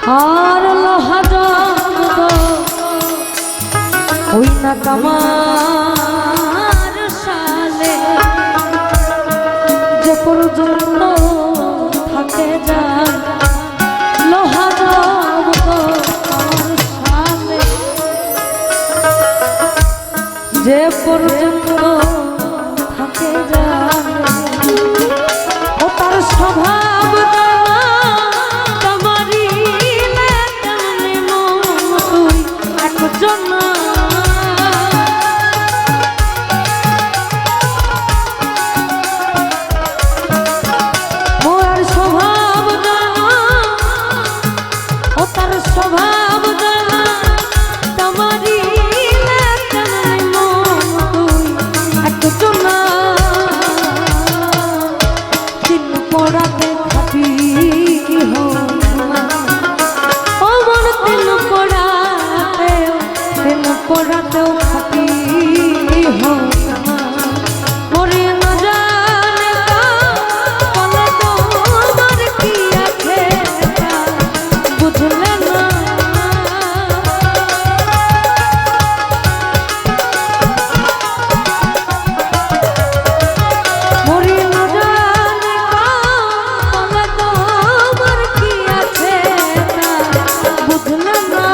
আর লোহা জগত ওই না কামার সালে যে পর্যন্ত থাকে যায় লোহা জগত আমার সালে যে পর্যন্ত থাকে যায় ও তার স্বভাব স্বভাব জানা তোমারই একজন দিন পড়াতে খাবি ও মন দিন পড়াতেও খাবি মরে না জানে বলে তোমার কি আছে বুঝলে না মরে না জানে বলে তোমার কি আছে বুঝলে না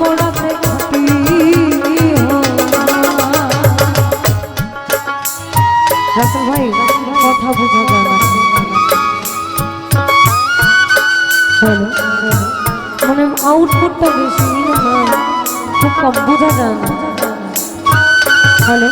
পড়াতে খাবি রাসেল ভাই কথা বোঝা যায় না মানে আউটপুটটা বেশি না খুব কম বোঝা যায় না হ্যালো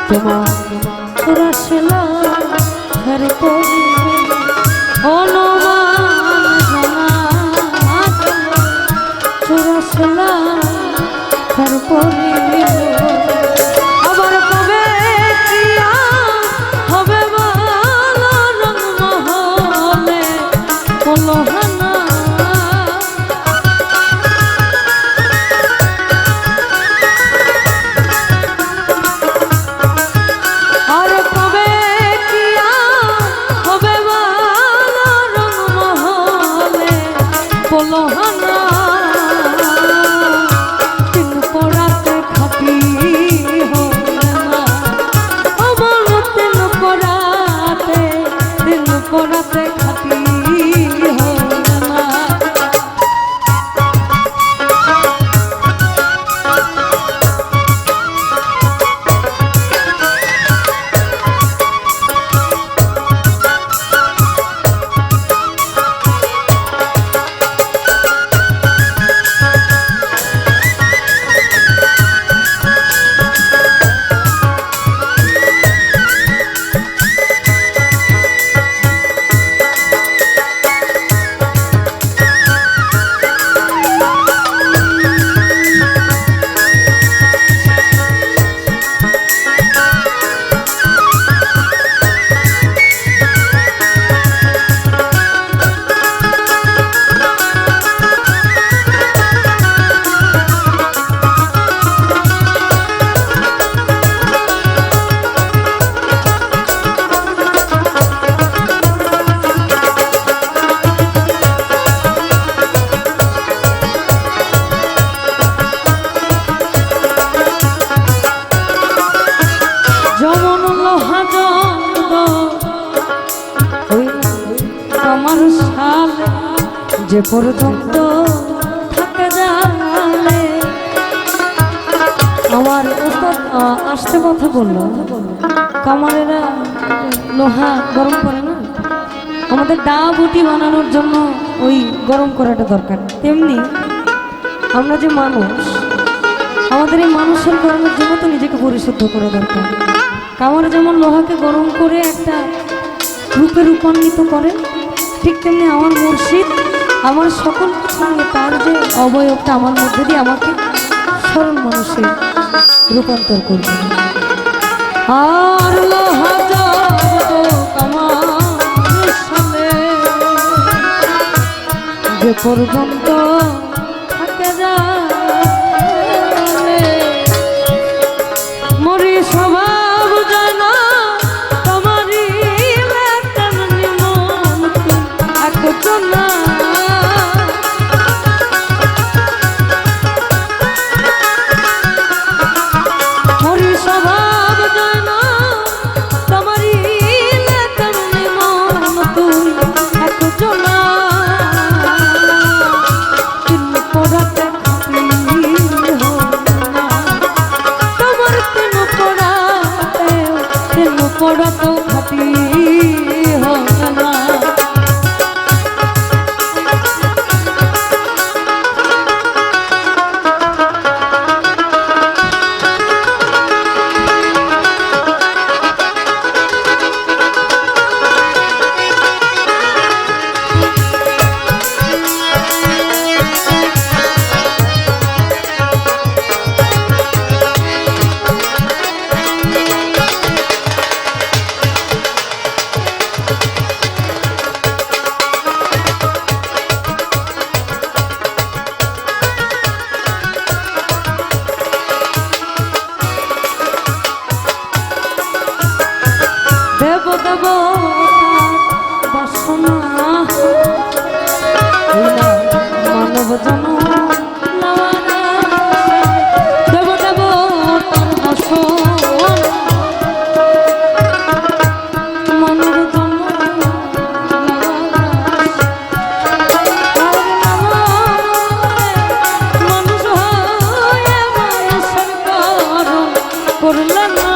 তোমার তোরা ছিলা ঘর পড়ে অনুমান তোরা ছিলা ঘর পড়ে আবার কবে কিয়া হবে ভালো রং মহলে কলহানা পলহানা দিন পড়াতে খাবি না আমার দিন পড়াতে খাবি না যে পর্যন্ত থাকে জানে। আমার ওস্তাদ আসতে কথা বললো, কামারেরা লোহা গরম করে না, আমাদের ডা বুটি বানানোর জন্য ওই গরম করাটা দরকার। তেমনি আমরা যে মানুষ, আমাদের এই মানুষের গরমের জন্য তো নিজেকে পরিশুদ্ধ করা দরকার। কামারে যেমন লোহাকে গরম করে একটা রূপে রূপান্বিত করে, ঠিক তেমনি আমার মুর্শিদ আমার সকল কিছু নিয়ে তার যে অবয়বটা আমার মধ্যে দিয়ে আমাকে সরল মানুষে রূপান্তর করবে। আর লোহা আমার সামনে যে পর্যন্ত থাকে যায় মরি স্বভাব জানা তোমারই তেমনি মন একজনা মরি স্বভাব জানা তোমারই তেমনি মন তুই একজনা তিন পড়াতে খাতি তোমার তিন পড়াতেও খাতি হবে না। বাসনা মানব জন দেব দেব তার বাসনা মানব জন মানুষ হয়ে মানুষের করল না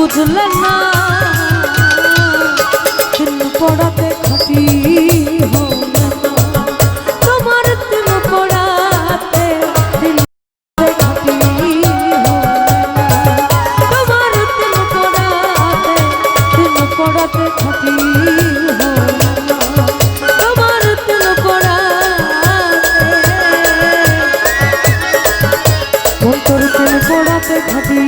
বুঝলেন না তিন পড়াতে খাটি হবে না তোমার তিন পড়াতে দিন খাটি হবে না তোমার তিন পড়াতে খাটি হবে না তোমার তিন পড়াতে অন্তর তিন পড়াতে খাটি